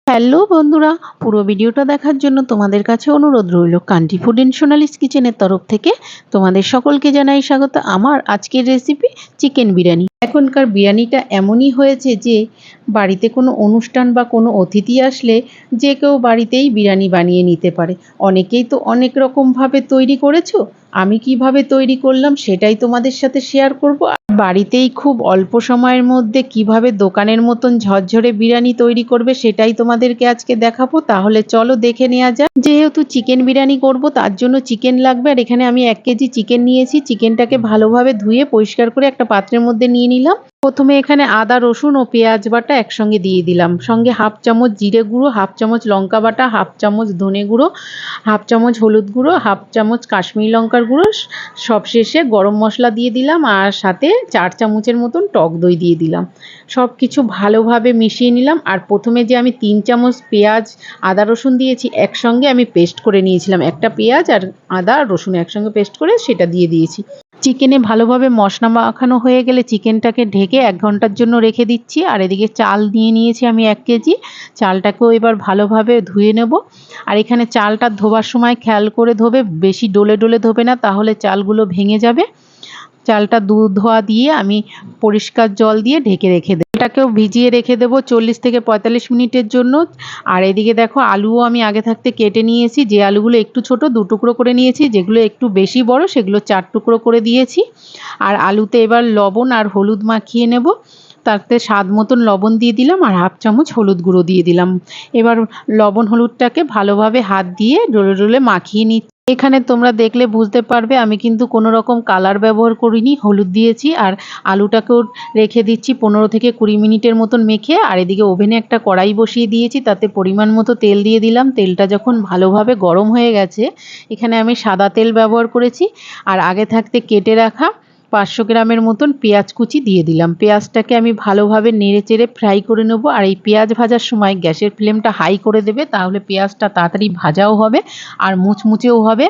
Hello বন্ধুরা, পুরো ভিডিওটা দেখার জন্য তোমাদের কাছে অনুরোধ রইল। কান্ট্রি ফুড এন্ড সোনালিস কিচেনের তরফ থেকে তোমাদের সকলকে জানাই স্বাগত। আমার আজকের রেসিপি চিকেন বিরিয়ানি। এখনকার বিরিয়ানিটা এমনই হয়েছে যে বাড়িতে কোনো অনুষ্ঠান বা কোনো অতিথি আসলে যে কেউ বাড়িতেই বিরিয়ানি বানিয়ে নিতে পারে। অনেকেই তো অনেক রকমভাবে তৈরি করেছো, আমি কিভাবে তৈরি করলাম সেটাই তোমাদের সাথে শেয়ার করব। বাড়িতেই খুব অল্প সময়ের মধ্যে কিভাবে দোকানের মতন ঝরঝরে বিরিয়ানি তৈরি করবে সেটাই তোমাদেরকে আজকে দেখাবো। তাহলে চলো দেখে নেওয়া যাক। যেহেতু চিকেন বিরিয়ানি করব তার জন্য চিকেন লাগবে, আর এখানে আমি 1 কেজি চিকেন নিয়েছি। চিকেনটাকে ভালোভাবে ধুয়ে পরিষ্কার করে একটা পাত্রের মধ্যে নিয়ে নিলাম। প্রথমে এখানে আদা রসুন ও পেঁয়াজ বাটা একসঙ্গে দিয়ে দিলাম, সঙ্গে হাফ চামচ জিরে গুঁড়ো, হাফ চামচ লঙ্কা বাটা, হাফ চামচ ধনে গুঁড়ো, হাফ চামচ হলুদ গুঁড়ো, হাফ চামচ কাশ্মীরি লঙ্কার গুঁড়ো, সবশেষে গরম মশলা দিয়ে দিলাম, আর সাথে 4 চামচের মতন টক দই দিয়ে দিলাম। সব কিছু ভালোভাবে মিশিয়ে নিলাম। আর প্রথমে যে আমি 3 চামচ পেঁয়াজ আদা রসুন দিয়েছি একসঙ্গে আমি পেস্ট করে নিয়েছিলাম। একটা পেঁয়াজ আর আদা রসুন একসঙ্গে পেস্ট করে সেটা দিয়ে দিয়েছি। চিকেনে ভালোভাবে মশলা মাখানো হয়ে গেলে চিকেনটাকে ঢেকে 1 ঘন্টার জন্য রেখে দিচ্ছি। আর এদিকে চাল নিয়ে নিয়েছি আমি 1 কেজি। চালটাকেও এবার ভালোভাবে ধুয়ে নেব। আর এখানে চালটা ধোবার সময় খেয়াল করে ধোবে, বেশি ডলে ডলে ধোবে না, তাহলে চালগুলো ভেঙে যাবে। চালটা ধোয়া দিয়ে আমি পরিষ্কার জল দিয়ে ঢেকে রেখে দেবো। এটাকেও ভিজিয়ে রেখে দেবো 40 থেকে 45 মিনিটের জন্য। আর এদিকে দেখো আলুও আমি আগে থাকতে কেটে নিয়েছি। যে আলুগুলো একটু ছোট 2 টুকরো করে নিয়েছি, যেগুলো একটু বেশি বড় সেগুলো 4 টুকরো করে দিয়েছি। আর আলুতে এবার লবণ আর হলুদ মাখিয়ে নেব। তাতে স্বাদ মতন লবণ দিয়ে দিলাম আর হাফ চামচ হলুদ গুঁড়ো দিয়ে দিলাম। এবার লবণ হলুদটাকে ভালোভাবে হাত দিয়ে ডলে ডলে মাখিয়ে নিচ্ছি। এখানে তোমরা দেখলে বুঝতে পারবে আমি কিন্তু কোনো রকম কালার ব্যবহার করিনি, হলুদ দিয়েছি। আর আলুটাকেও রেখে দিচ্ছি 15 থেকে 20 মিনিটের মতন মেখে। আর এদিকে ওভেনে একটা কড়াই বসিয়ে দিয়েছি, তাতে পরিমাণ মতো তেল দিয়ে দিলাম। তেলটা যখন ভালোভাবে গরম হয়ে গেছে, এখানে আমি সাদা তেল ব্যবহার করেছি। আর আগে থাকতে কেটে রাখা 500 গ্রামের মতন পেঁয়াজ কুচি দিয়ে দিলাম। পেঁয়াজটাকে আমি ভালোভাবে নেড়ে চেড়ে ফ্রাই করে নেব। আর এই পেঁয়াজ ভাজার সময় গ্যাসের ফ্লেমটা হাই করে দেবে, তাহলে পেঁয়াজটা তাড়াতাড়ি ভাজাও হবে আর মুচমুচেও হবে।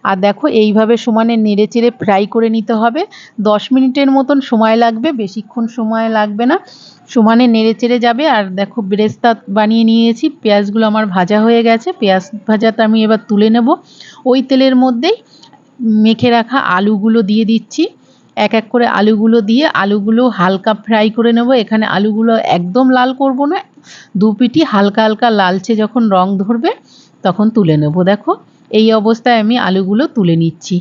আর দেখো এইভাবে সমানে নেড়ে চেড়ে ফ্রাই করে নিতে হবে। 10 মিনিটের মতন সময় লাগবে, বেশিক্ষণ সময় লাগবে না। সমানে নেড়ে চেড়ে যাবে। আর দেখো বেরেস্তা বানিয়ে নিয়েছি, পেঁয়াজগুলো আমার ভাজা হয়ে গেছে। পেঁয়াজ ভাজাটা আমি এবার তুলে নেব। ওই তেলের মধ্যেই মেখে রাখা আলুগুলো দিয়ে দিচ্ছি। এক এক করে আলুগুলো দিয়ে আলুগুলো হালকা ফ্রাই করে নেব। এখানে আলুগুলো একদম লাল করব না, দু পিঠি হালকা হালকা লালচে যখন রং ধরবে তখন তুলে নেব। দেখো এই অবস্থায় আমি আলুগুলো তুলে নিচ্ছি।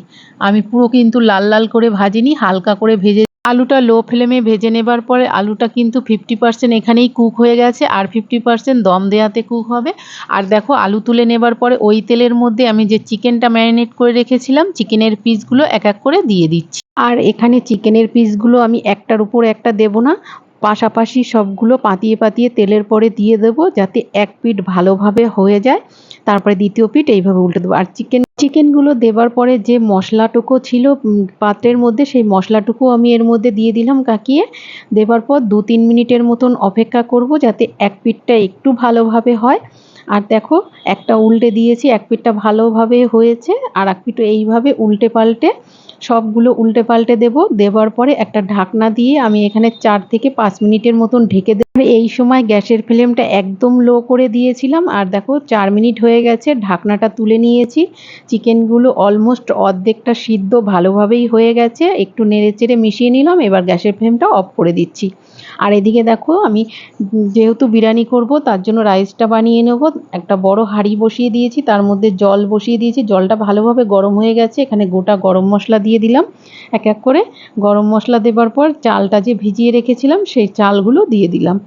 আমি পুরো কিন্তু লাল লাল করে ভাজিনি, হালকা করে ভেজে। আলুটা লো ফ্লেমে ভেজে নেবার পরে আলুটা কিন্তু 50% এখানেই কুক হয়ে গেছে, আর 50% দম দেওয়াতে কুক হবে। আর দেখো আলু তুলে নেবার পরে ওই তেলের মধ্যে আমি যে চিকেনটা ম্যারিনেট করে রেখেছিলাম চিকেনের পিসগুলো এক এক করে দিয়ে দিচ্ছি। আর এখানে চিকেনের পিসগুলো আমি একটার উপর একটা দেব না, পাশাপাশি সবগুলো পাতিয়ে পাতিয়ে তেলের পরে দিয়ে দেব, যাতে এক পিঠ ভালোভাবে হয়ে যায়। তারপরে দ্বিতীয় পিঠ এইভাবে উল্টে দেবো। আর চিকেনগুলো দেবার পরে যে মশলাটুকু ছিল পাত্রের মধ্যে, সেই মশলাটুকু আমি এর মধ্যে দিয়ে দিলাম কাকিয়ে। দেবার পর 2-3 মিনিটের মতন অপেক্ষা করব, যাতে এক পিঠটা একটু ভালোভাবে হয়। আর দেখো একটা উল্টে দিয়েছি, এক পিঠটা ভালোভাবে হয়েছে, আর এক পিঠও এইভাবে উল্টে পাল্টে সবগুলো উল্টে পাল্টে দেব। দেওয়ার পরে একটা ঢাকনা দিয়ে আমি এখানে 4 থেকে 5 মিনিটের মতন ঢেকে দেব। এই সময় গ্যাসের ফ্লেমটা একদম লো করে দিয়েছিলাম। আর দেখো 4 মিনিট হয়ে গেছে, ঢাকনাটা তুলে নিয়েছি। চিকেনগুলো অলমোস্ট অর্ধেকটা সিদ্ধ ভালোভাবেই হয়ে গেছে। একটু নেড়ে চেড়ে মিশিয়ে নিলাম, এবার গ্যাসের ফ্লেমটা অফ করে দিচ্ছি। আর এদিকে দেখো আমি যেহেতু বিরিয়ানি করব তার জন্য রাইসটা বানিয়ে নেব। একটা বড় হাঁড়ি বসিয়ে দিয়েছি, তার মধ্যে জল বসিয়ে দিয়েছি। জলটা ভালোভাবে গরম হয়ে গেছে, এখানে গোটা গরম মশলা দিয়ে দিলাম। এক এক করে গরম মশলা দেবার পর চালটা যে ভিজিয়ে রেখেছিলাম সেই চালগুলো দিয়ে দিলাম,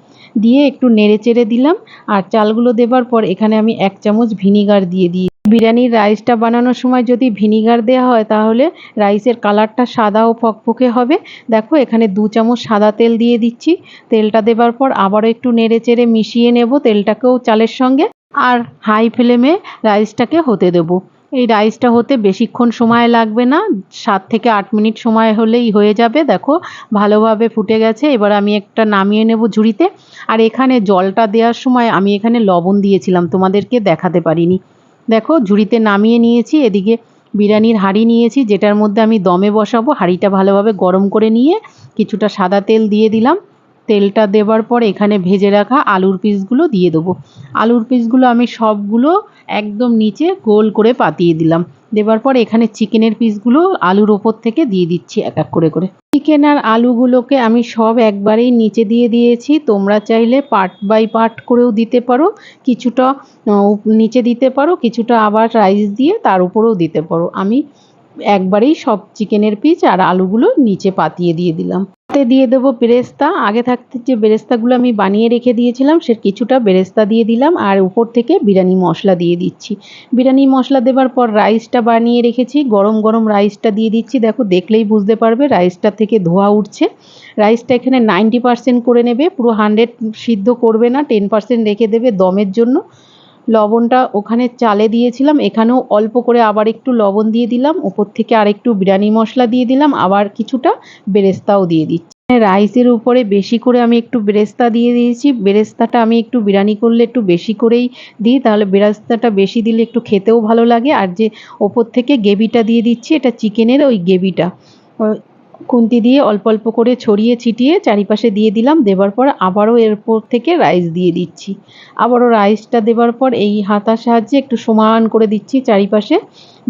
দিয়ে একটু নেড়ে চেড়ে দিলাম। আর চালগুলো দেবার পর এখানে আমি 1 চামচ ভিনিগার দিয়ে দিই। বিরিয়ানির রাইসটা বানানোর সময় যদি ভিনিগার দেওয়া হয় তাহলে রাইসের কালারটা সাদা ও ফকফকে হবে। দেখো এখানে 2 চামচ সাদা তেল দিয়ে দিচ্ছি। তেলটা দেবার পর আবারও একটু নেড়ে চেড়ে মিশিয়ে নেব তেলটাকেও চালের সঙ্গে। আর হাই ফ্লেমে রাইসটাকে হতে দেব। এই রাইসটা হতে বেশিক্ষণ সময় লাগবে না, 7 থেকে 8 মিনিট সময় হলেই হয়ে যাবে। দেখো ভালোভাবে ফুটে গেছে, এবার আমি একটা নামিয়ে নেব ঝুড়িতে। আর এখানে জলটা দেওয়ার সময় আমি এখানে লবণ দিয়েছিলাম, তোমাদেরকে দেখাতে পারিনি। দেখো ঝুড়িতে নামিয়ে নিয়েছি। এদিকে বিরিয়ানির হাঁড়ি নিয়েছি, যেটার মধ্যে আমি দমে বসাবো। হাঁড়িটা ভালোভাবে গরম করে নিয়ে কিছুটা সাদা তেল দিয়ে দিলাম। তেলটা দেওয়ার পর এখানে ভেজে রাখা আলুর পিসগুলো দিয়ে দেবো। আলুর পিসগুলো আমি সবগুলো একদম নিচে গোল করে পাতিয়ে দিলাম। দেওয়ার পর এখানে চিকেনের পিসগুলো আলুর ওপর থেকে দিয়ে দিচ্ছি এক এক করে করে। চিকেন আর আলুগুলোকে আমি সব একবারেই নিচে দিয়ে দিয়েছি। তোমরা চাইলে পার্ট বাই পার্ট করেও দিতে পারো, কিছুটা নিচে দিতে পারো, কিছুটা আবার রাইস দিয়ে তার উপরেও দিতে পারো। আমি একবারেই সব চিকেনের পিস আর আলুগুলো নিচে পাতিয়ে দিয়ে দিলাম। তাতে দিয়ে দেবো বেরেস্তা। আগে থাকতে যে বেরেস্তাগুলো আমি বানিয়ে রেখে দিয়েছিলাম সে কিছুটা বেরেস্তা দিয়ে দিলাম, আর উপর থেকে বিরিয়ানি মশলা দিয়ে দিচ্ছি। বিরিয়ানি মশলা দেওয়ার পর রাইসটা বানিয়ে রেখেছি, গরম গরম রাইসটা দিয়ে দিচ্ছি। দেখো দেখলেই বুঝতে পারবে রাইসটা থেকে ধোয়া উঠছে। রাইসটা এখানে 90% করে নেবে, পুরো 100 সিদ্ধ করবে না, 10% রেখে দেবে দমের জন্য। লবণটা ওখানে চালে দিয়েছিলাম, এখানেও অল্প করে আবার একটু লবণ দিয়ে দিলাম, উপর থেকে আর একটু বিরিয়ানি মশলা দিয়ে দিলাম, আবার কিছুটা বেরেস্তাও দিয়ে দিচ্ছি। রাইসের উপরে বেশি করে আমি একটু বেরেস্তা দিয়ে দিয়েছি। বেরেস্তাটা আমি একটু বিরিয়ানি করলে একটু বেশি করেই দিই, তাহলে বেরেস্তাটা বেশি দিলে একটু খেতেও ভালো লাগে। আর যে ওপর থেকে গ্রেভিটা দিয়ে দিচ্ছি, এটা চিকেনের ওই গ্রেভিটা খুন্তি দিয়ে অল্প অল্প করে ছড়িয়ে ছিটিয়ে চারিপাশে দিয়ে দিলাম। দেওয়ার পর আবারও এর উপর থেকে রাইস দিয়ে দিচ্ছি। আবারও রাইসটা দেওয়ার পর এই হাতার সাহায্যে একটু সমান করে দিচ্ছি চারিপাশে।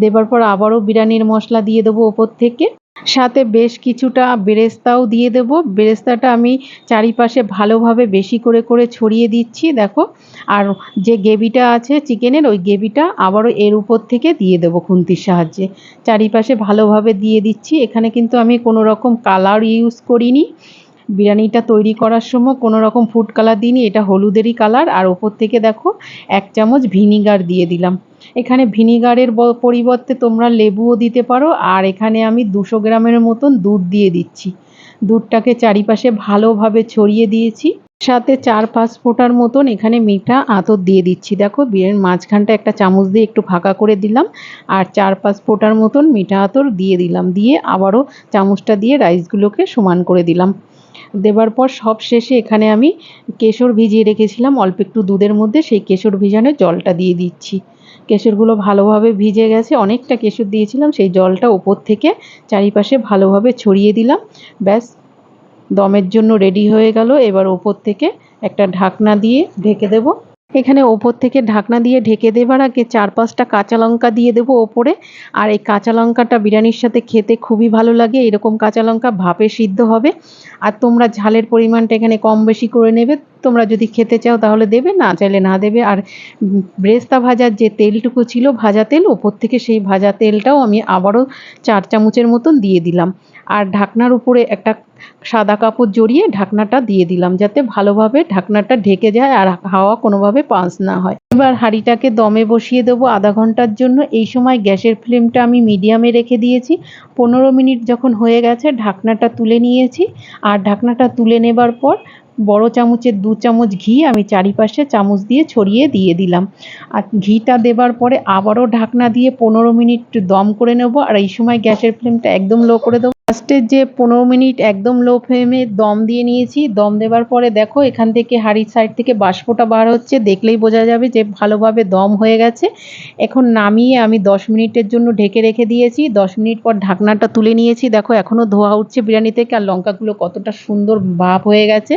দেওয়ার পর আবারও বিরিয়ানির মশলা দিয়ে দেবো ওপর থেকে, সাথে বেশ কিছুটা বেরেস্তাও দিয়ে দেব। বেরেস্তাটা আমি চারিপাশে ভালোভাবে বেশি করে করে ছড়িয়ে দিচ্ছি দেখো। আর যে গ্রেভিটা আছে চিকেনের, ওই গ্রেভিটা আবারও এর উপর থেকে দিয়ে দেবো খুন্তির সাহায্যে, চারিপাশে ভালোভাবে দিয়ে দিচ্ছি। এখানে কিন্তু আমি কোনো রকম কালার ইউজ করিনি, বিরিয়ানিটা তৈরি করার সময় কোনো রকম ফুড কালার দিইনি, এটা হলুদেরই কালার। আর ওপর থেকে দেখো 1 চামচ ভিনিগার দিয়ে দিলাম। এখানে ভিনিগারের পরিবর্তে তোমরা লেবুও দিতে পারো। আর এখানে আমি 200 গ্রামের মতন দুধ দিয়ে দিচ্ছি। দুধটাকে চারিপাশে ভালোভাবে ছড়িয়ে দিয়েছি, সাথে 4-5 ফোঁটার মতন এখানে মিঠা আতর দিয়ে দিচ্ছি। দেখো বিরিয়ানির মাঝখানটা একটা চামচ দিয়ে একটু ফাঁকা করে দিলাম, আর 4-5 ফোঁটার মতন মিঠা আতর দিয়ে দিলাম। দিয়ে আবারও চামচটা দিয়ে রাইসগুলোকে সমান করে দিলাম। দেওয়ার পর সব শেষে এখানে আমি কেশর ভিজিয়ে রেখেছিলাম অল্প একটু দুধের মধ্যে, সেই কেশর ভিজানো জলটা দিয়ে দিচ্ছি। কেশরগুলো ভালোভাবে ভিজে গেছে, অনেকটা কেশর দিয়েছিলাম, সেই জলটা ওপর থেকে চারিপাশে ভালোভাবে ছড়িয়ে দিলাম। ব্যাস দমের জন্য রেডি হয়ে গেল। এবার ওপর থেকে একটা ঢাকনা দিয়ে ঢেকে দেব। এখানে ওপর থেকে ঢাকনা দিয়ে ঢেকে দেবার আগে 4-5টা কাঁচা লঙ্কা দিয়ে দেবো ওপরে। আর এই কাঁচা লঙ্কাটা বিরিয়ানির সাথে খেতে খুবই ভালো লাগে, এরকম কাঁচা লঙ্কা ভাপে সিদ্ধ হবে। আর তোমরা ঝালের পরিমাণটা এখানে কম বেশি করে নেবে, তোমরা যদি খেতে চাও তাহলে দেবে, না চাইলে না দেবে। আর বেরেস্তা ভাজার যে তেলটুকু ছিল ভাজা তেল, ওপর থেকে সেই ভাজা তেলটাও আমি আবারও 4 চামচের মতন দিয়ে দিলাম। আর ঢাকনার উপরে একটা সাদা কাপড় জড়িয়ে ঢাকনাটা দিয়ে দিলাম, যাতে ভালোভাবে ঢাকনাটা ঢেকে যায় আর হাওয়া কোনোভাবে পাস না হয়। এবার হাঁড়িটাকে দমে বসিয়ে দেবো আধা ঘন্টার জন্য। এই সময় গ্যাসের ফ্লেমটা আমি মিডিয়ামে রেখে দিয়েছি। 15 মিনিট যখন হয়ে গেছে ঢাকনাটা তুলে নিয়েছি। আর ঢাকনাটা তুলে নেবার পর বড় চামচের 2 চামচ ঘি আমি চারিপাশে চামচ দিয়ে ছড়িয়ে দিয়ে দিলাম। আর ঘিটা দেবার পরে আবারও ঢাকনা দিয়ে 15 মিনিট দম করে নেব। আর এই সময় গ্যাসের ফ্লেমটা একদম লো করে দেবো। ফার্স্টের যে 15 মিনিট একদম লো ফ্লেমে দম দিয়ে নিয়েছি। দম দেওয়ার পরে দেখো এখান থেকে হাঁড়ির সাইড থেকে বাষ্পটা বার হচ্ছে, দেখলেই বোঝা যাবে যে ভালোভাবে দম হয়ে গেছে। এখন নামিয়ে আমি 10 মিনিটের জন্য ঢেকে রেখে দিয়েছি। 10 মিনিট পর ঢাকনাটা তুলে নিয়েছি, দেখো এখনও ধোয়া উঠছে বিরিয়ানি থেকে, আর লঙ্কাগুলো কতটা সুন্দর ভাপ হয়ে গেছে।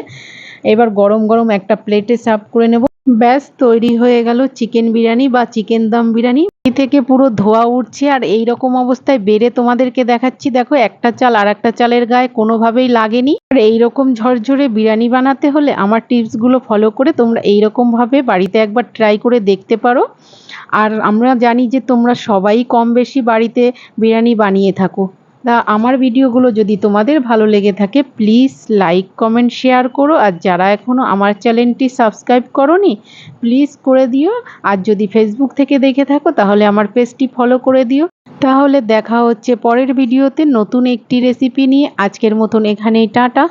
এবার গরম গরম একটা প্লেটে সার্ভ করে নেব। ব্যাস তৈরি হয়ে গেল চিকেন বিরিয়ানি বা চিকেন দম বিরিয়ানি। এই থেকে পুরো ধোয়া উঠছে, আর এই রকম অবস্থায় বেড়ে তোমাদেরকে দেখাচ্ছি। দেখো একটা চাল আর একটা চালের গায়ে কোনোভাবেই লাগেনি। আর এইরকম ঝরঝরে বিরিয়ানি বানাতে হলে আমার টিপসগুলো ফলো করে তোমরা এইরকমভাবে বাড়িতে একবার ট্রাই করে দেখতে পারো। আর আমরা জানি যে তোমরা সবাই কম বেশি বাড়িতে বিরিয়ানি বানিয়ে থাকো। তা আমার ভিডিওগুলো যদি তোমাদের ভালো লেগে থাকে প্লিজ লাইক কমেন্ট শেয়ার করো। আর যারা এখনও আমার চ্যানেলটি সাবস্ক্রাইব করোনি প্লিজ করে দিও। আর যদি ফেসবুক থেকে দেখে থাকো তাহলে আমার পেজটি ফলো করে দিও। তাহলে দেখা হচ্ছে পরের ভিডিওতে নতুন একটি রেসিপি নিয়ে। আজকের মতন এখানেই টাটা।